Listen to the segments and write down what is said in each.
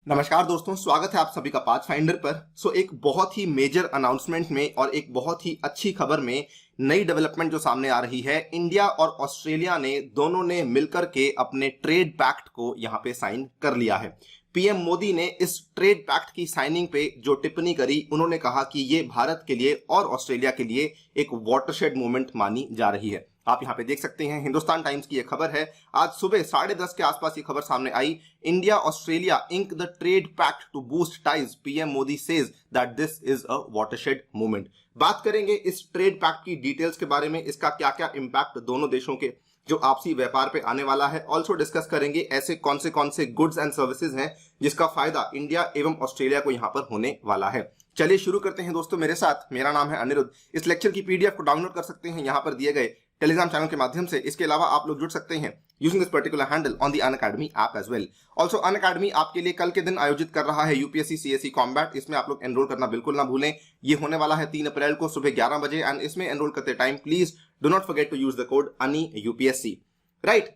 नमस्कार दोस्तों, स्वागत है आप सभी का पाथ फाइंडर पर। एक बहुत ही मेजर अनाउंसमेंट में और एक बहुत ही अच्छी खबर में नई डेवलपमेंट जो सामने आ रही है, इंडिया और ऑस्ट्रेलिया ने दोनों ने मिलकर के अपने ट्रेड पैक्ट को यहां पे साइन कर लिया है। पीएम मोदी ने इस ट्रेड पैक्ट की साइनिंग पे जो टिप्पणी करी, उन्होंने कहा कि ये भारत के लिए और ऑस्ट्रेलिया के लिए एक वाटरशेड मूवमेंट मानी जा रही है। आप यहाँ पे देख सकते हैं, हिंदुस्तान टाइम्स की यह खबर है। आज सुबह 10:30 के आसपास ये खबर सामने आई। India Australia ink the trade pact to boost ties, PM Modi says that this is a watershed movement. बात करेंगे इस ट्रेड पैक्ट की डिटेल्स के बारे में, इसका क्या क्या इंपैक्ट दोनों देशों के जो आपसी व्यापार पे आने वाला है। ऑल्सो डिस्कस करेंगे ऐसे कौन से गुड्स एंड सर्विसेज हैं जिसका फायदा इंडिया एवं ऑस्ट्रेलिया को यहां पर होने वाला है। चलिए शुरू करते हैं दोस्तों मेरे साथ। मेरा नाम है अनिरुद्ध। इस लेक्चर की पीडीएफ को डाउनलोड कर सकते हैं यहां पर दिए गए टेलीग्राम चैनल के माध्यम से। इसके अलावा आप लोग जुड़ सकते हैं using this particular handle on the Unacademy app as well. Also Unacademy आपके लिए कल के दिन आयोजित कर रहा है यूपीएससी सीएसई कॉम्बैट। इसमें आप लोग एनरोल करना बिल्कुल ना भूलें। ये होने वाला है 3 अप्रैल को सुबह 11 बजे। एंड इसमें एनरोल करते time please do not forget to use the code Ani UPSC. Right.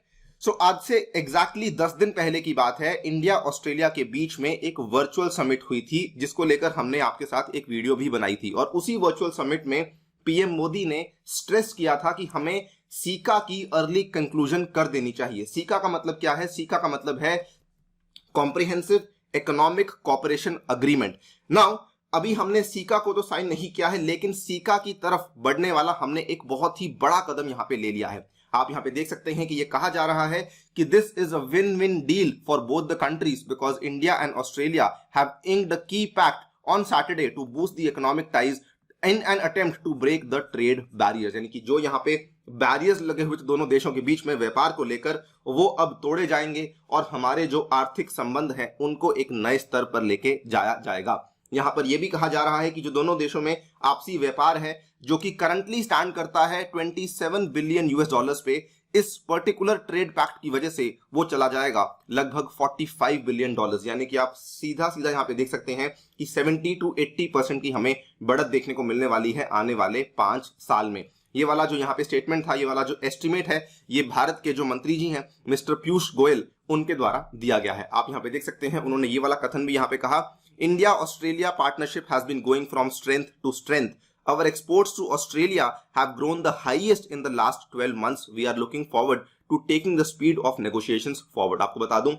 आज से एग्जैक्टली 10 दिन पहले की बात है, इंडिया ऑस्ट्रेलिया के बीच में एक वर्चुअल समिट हुई थी, जिसको लेकर हमने आपके साथ एक वीडियो भी बनाई थी। और उसी वर्चुअल समिट में पीएम मोदी ने स्ट्रेस किया था कि हमें सीका की अर्ली कंक्लूजन कर देनी चाहिए। सीका का मतलब क्या है? सीका का मतलब है comprehensive economic cooperation agreement. Now अभी हमने सीका को तो साइन नहीं किया है, लेकिन सीका की तरफ बढ़ने वाला हमने एक बहुत ही बड़ा कदम यहां पे ले लिया है। आप यहां पे देख सकते हैं कि ये कहा जा रहा है कि this is a win win deal for both the countries because India and Australia have inked a key pact on Saturday to boost the economic ties in an attempt to break the trade barriers. यानी कि जो यहाँ पे barriers लगे हुए थे दोनों देशों के बीच में व्यापार को लेकर, वो अब तोड़े जाएंगे और हमारे जो आर्थिक संबंध हैं उनको एक नए स्तर पर लेके जाया जाएगा। यहां पर यह भी कहा जा रहा है कि जो दोनों देशों में आपसी व्यापार है, जो कि करंटली स्टैंड करता है 27 बिलियन यूएस डॉलर्स पे, इस पर्टिकुलर ट्रेड पैक्ट की वजह से वो चला जाएगा लगभग 45 बिलियन डॉलर्स। यानी कि आप सीधा सीधा यहां पे देख सकते हैं कि 70 to 80% की हमें बढ़त देखने को मिलने वाली है आने वाले 5 साल में। ये वाला जो यहाँ पे स्टेटमेंट था, ये वाला जो एस्टिमेट है, ये भारत के जो मंत्री जी हैं मिस्टर पीयूष गोयल, उनके द्वारा दिया गया है। आप यहाँ पे देख सकते हैं, उन्होंने ये वाला कथन भी यहाँ पे कहा, India Australia partnership has been going from strength to strength. Our exports to Australia have grown the highest in the last 12 months. We are looking forward to taking the speed of negotiations forward. आपको बता दूं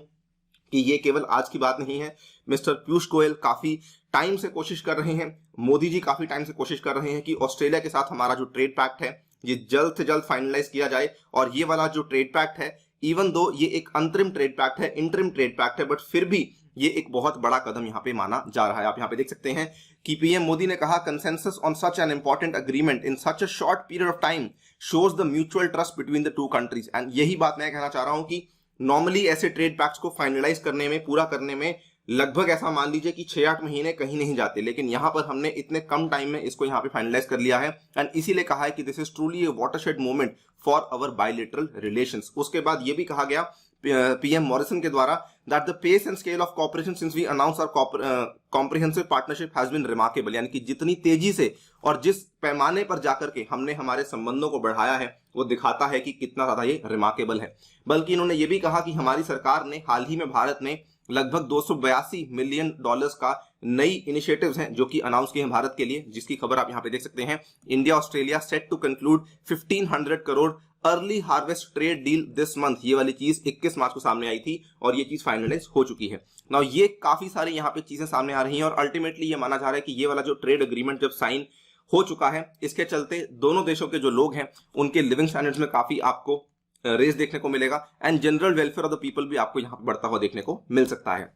कि ये केवल आज की बात नहीं है। मिस्टर पीयूष गोयल काफी टाइम से कोशिश कर रहे हैं, मोदी जी काफी टाइम से कोशिश कर रहे हैं कि ऑस्ट्रेलिया के साथ हमारा जो ट्रेड पैक्ट है ये जल्द से जल्द फाइनलाइज किया जाए। और ये वाला जो ट्रेड पैक्ट है, इवन दो ये एक अंतरिम ट्रेड पैक्ट है, इंटरिम ट्रेड पैक्ट है, बट फिर भी ये एक बहुत बड़ा कदम यहाँ पे माना जा रहा है। आप यहाँ पे देख सकते हैं कि पीएम मोदी ने कहा, consensus on such an important agreement in such a short period of time shows the mutual trust between the two countries. And यही बात मैं कहना चाह रहा हूं कि नॉर्मली ऐसे ट्रेड पैक्ट्स को फाइनलाइज करने में, पूरा करने में लगभग ऐसा मान लीजिए कि 6-8 महीने कहीं नहीं जाते, लेकिन यहां पर हमने इतने कम टाइम में इसको यहां पे फाइनलाइज कर लिया है। एंड इसीलिए कहा है कि this is truly A watershed movement for our bilateral relations. उसके बाद ये भी कहा गया पीएम मॉरिसन के द्वारा that the pace and scale of cooperation since we announced our comprehensive partnership has been remarkable। यानी कि जितनी तेजी से और जिस पैमाने पर जाकर के हमने हमारे संबंधों को बढ़ाया है, वो दिखाता है कि कितना ज्यादा ये रिमार्केबल है। बल्कि इन्होंने ये भी कहा कि हमारी सरकार ने हाल ही में भारत ने लगभग 282 मिलियन डॉलर्स का नई इनिशिएटिव्स हैं जो कि अनाउंस किए हैं भारत के लिए, जिसकी खबर आप यहाँ पे देख सकते हैं। India Australia set to conclude 1500 crore early harvest trade deal this month. ये वाली चीज 21 मार्च को सामने आई थी और ये चीज फाइनलाइज हो चुकी है। नाउ ये काफी सारी यहाँ पे चीजें सामने आ रही हैं और अल्टीमेटली ये माना जा रहा है कि ये वाला जो ट्रेड एग्रीमेंट जब साइन हो चुका है, इसके चलते दोनों देशों के जो लोग हैं उनके लिविंग स्टैंडर्ड्स में काफी आपको रेस देखने को मिलेगा and general welfare of the people भी आपको यहाँ पे बढ़ता हुआ देखने को मिल सकता है।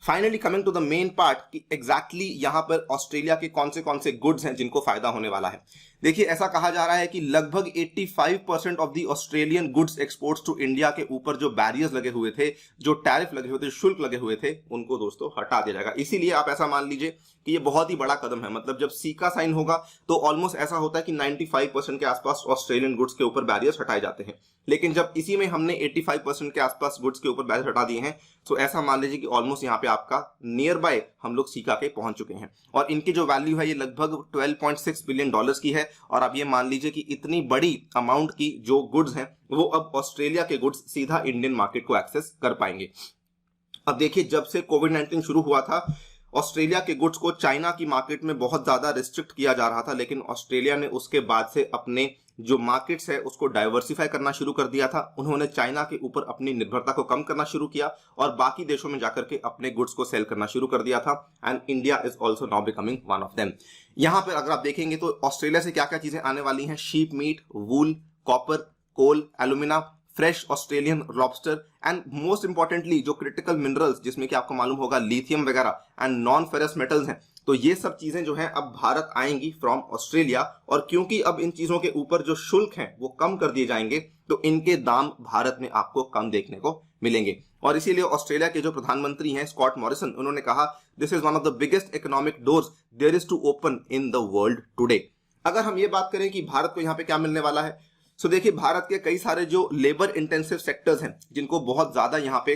Finally coming to the main part कि एग्जैक्टली यहाँ पर ऑस्ट्रेलिया के कौन से गुड्स हैं जिनको फायदा होने वाला है। देखिए, ऐसा कहा जा रहा है कि लगभग 85% of the Australian goods exports to India के ऊपर जो बैरियर्स लगे हुए थे, जो टैरिफ लगे हुए थे, शुल्क लगे हुए थे, उनको दोस्तों हटा दिया जाएगा। इसीलिए आप ऐसा मान लीजिए कि ये बहुत ही बड़ा कदम है। मतलब जब सीका साइन होगा तो ऑलमोस्ट ऐसा होता है कि 95% के आसपास ऑस्ट्रेलियन गुड्स के ऊपर बैरियर्स हटाए जाते हैं, लेकिन जब इसी में हमने 85% के आसपास गुड्स के ऊपर बैरियर हटा दिए हैं, तो ऐसा मान लीजिए कि ऑलमोस्ट यहाँ पे आपका नियर बाय हम लोग सीका के पहुंच चुके हैं। और इनकी जो वैल्यू है ये लगभग 12.6 बिलियन डॉलर्स की है। और आप ये मान लीजिए कि इतनी बड़ी अमाउंट की जो गुड्स हैं वो अब ऑस्ट्रेलिया के गुड्स सीधा इंडियन मार्केट को एक्सेस कर पाएंगे। अब देखिए, जब से कोविड-19 शुरू हुआ था, ऑस्ट्रेलिया के गुड्स को चाइना की मार्केट में बहुत ज्यादा रिस्ट्रिक्ट किया जा रहा था, लेकिन ऑस्ट्रेलिया ने उसके बाद से अपने जो मार्केट्स है उसको डाइवर्सिफाई करना शुरू कर दिया था। उन्होंने चाइना के ऊपर अपनी निर्भरता को कम करना शुरू किया और बाकी देशों में जाकर के अपने गुड्स को सेल करना शुरू कर दिया था। And India is also now becoming one of them. यहाँ पर अगर आप देखेंगे तो ऑस्ट्रेलिया से क्या क्या चीजें आने वाली हैं: sheep meat, wool, copper, coal, alumina, fresh Australian lobster and most importantly जो क्रिटिकल मिनरल्स, जिसमें कि आपको मालूम होगा लिथियम वगैरह एंड नॉन फेरस मेटल्स हैं। तो ये सब चीजें जो हैं अब भारत आएंगी फ्रॉम ऑस्ट्रेलिया, और क्योंकि अब इन चीजों के ऊपर जो शुल्क हैं वो कम कर दिए जाएंगे, तो इनके दाम भारत में आपको कम देखने को मिलेंगे। और इसीलिए ऑस्ट्रेलिया के जो प्रधानमंत्री हैं स्कॉट मॉरिसन, उन्होंने कहा this is one of the biggest economic doors there is to open in the world today. अगर हम ये बात करें कि भारत को यहाँ पे क्या मिलने वाला है, तो देखिए भारत के कई सारे जो लेबर इंटेंसिव सेक्टर्स हैं जिनको बहुत ज्यादा यहाँ पे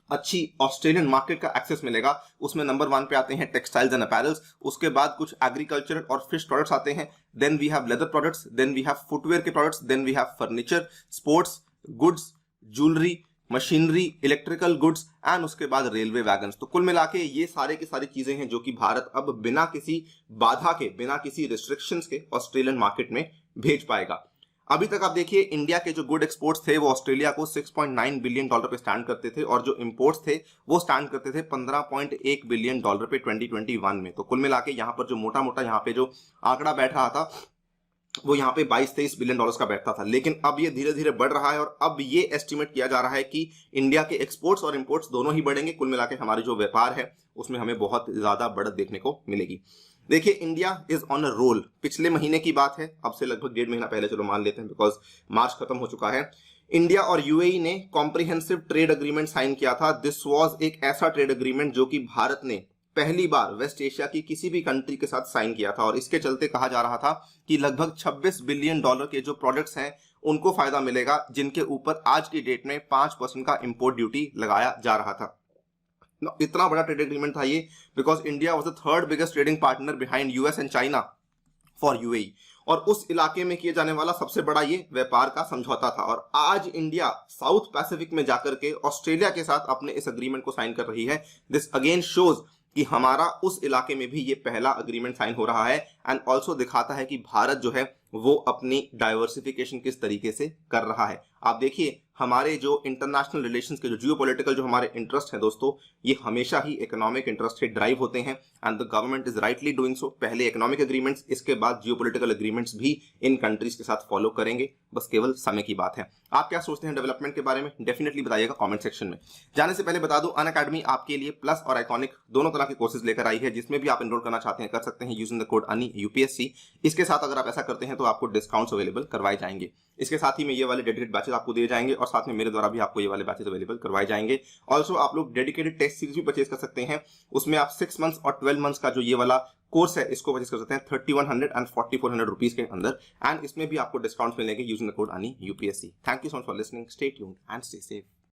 अच्छी ऑस्ट्रेलियन मार्केट का एक्सेस मिलेगा, उसमें नंबर 1 पे आते हैं टेक्सटाइल्स एंड अपैरल्स, उसके बाद कुछ एग्रीकल्चर और फिश प्रोडक्ट्स आते हैं, then we have leather products, then we have footwear के products, then we have furniture, sports goods, jewellery, machinery, electrical goods and उसके बाद रेलवे वैगन्स। तो कुल मिला के ये सारे की सारी चीजें हैं जो कि भारत अब बिना किसी बाधा के, बिना किसी रिस्ट्रिक्शंस के ऑस्ट्रेलियन मार्केट में भेज पाएगा। अभी तक आप देखिए इंडिया के जो गुड एक्सपोर्ट्स थे वो ऑस्ट्रेलिया को $6.9 बिलियन पे स्टैंड करते थे, और जो इंपोर्ट्स थे वो स्टैंड करते थे $15.1 बिलियन पे 2021 में। तो कुल मिला के यहाँ पर जो मोटा मोटा यहाँ पे जो आंकड़ा बैठ रहा था वो यहाँ पे 22-23 बिलियन डॉलर्स का बैठता था, लेकिन अब ये धीरे धीरे बढ़ रहा है और अब ये एस्टिमेट किया जा रहा है कि इंडिया के एक्सपोर्ट्स और इंपोर्ट्स दोनों ही बढ़ेंगे। कुल मिला के हमारी जो व्यापार है उसमें हमें बहुत ज्यादा बढ़त देखने को मिलेगी। देखिए India is on a roll. पिछले महीने की बात है, अब से लगभग 1.5 महीना पहले, चलो मान लेते हैं बिकॉज मार्च खत्म हो चुका है, इंडिया और यूएई ने कॉम्प्रिहेंसिव ट्रेड अग्रीमेंट साइन किया था। दिस वाज एक ऐसा ट्रेड अग्रीमेंट जो कि भारत ने पहली बार वेस्ट एशिया की किसी भी कंट्री के साथ साइन किया था, और इसके चलते कहा जा रहा था कि लगभग $26 बिलियन के जो प्रोडक्ट्स हैं उनको फायदा मिलेगा, जिनके ऊपर आज की डेट में 5% का इंपोर्ट ड्यूटी लगाया जा रहा था। इतना बड़ा ट्रेड एग्रीमेंट था ये, because India was the third biggest trading partner behind US and China for UAE, और उस इलाके में किए जाने वाला सबसे बड़ा ये व्यापार का समझौता था। और आज इंडिया साउथ पैसिफिक में जाकर के ऑस्ट्रेलिया के साथ अपने इस अग्रीमेंट को साइन कर रही है। दिस अगेन शोज कि हमारा उस इलाके में भी ये पहला अग्रीमेंट साइन हो रहा है, एंड ऑल्सो दिखाता है कि भारत जो है वो अपनी डाइवर्सिफिकेशन किस तरीके से कर रहा है। आप देखिए हमारे जो इंटरनेशनल रिलेशंस के जो जियोपॉलिटिकल जो हमारे इंटरेस्ट हैं दोस्तों, ये हमेशा ही इकोनॉमिक इंटरेस्ट से ड्राइव होते हैं, and the government is rightly doing so. पहले इकोनॉमिक एग्रीमेंट्स, इसके बाद जियोपॉलिटिकल एग्रीमेंट्स भी इन कंट्रीज के साथ फॉलो करेंगे, बस केवल समय की बात है। आप क्या सोचते हैं डेवलपमेंट के बारे में, डेफिनेटली बताइएगा कमेंट सेक्शन में। जाने से पहले बता दूं, अनअकैडमी आपके लिए प्लस और आइकॉनिक दोनों तरह के कोर्सेज लेकर आई है, जिसमें भी आप एनरोल करना चाहते हैं कर सकते हैं यूजिंग द कोड अनि यूपीएससी। इसके साथ अगर आप ऐसा करते हैं तो आपको डिस्काउंट्स अवेलेबल करवाए जाएंगे। इसके साथ ही में ये वाले डेडिकेटेड बैचेस आपको दिए जाएंगे, और साथ में मेरे द्वारा भी आपको ये वाले बैचेस अवेलेबल करवाए जाएंगे। ऑल्सो आप लोग डेडिकेटेड टेस्ट सीरीज भी परचेज कर सकते हैं, उसमें आप 6 मंथ्स और 12 मंथ्स का जो ये वाला कोर्स है इसको परचेज कर सकते हैं 3100 एंड 4400 रुपीज के अंदर, एंड इसमें भी आपको डिस्काउंट मिलेंगे यूजिंग द कोड अनि UPSC. Thank you so much for listening, stay tuned and stay safe.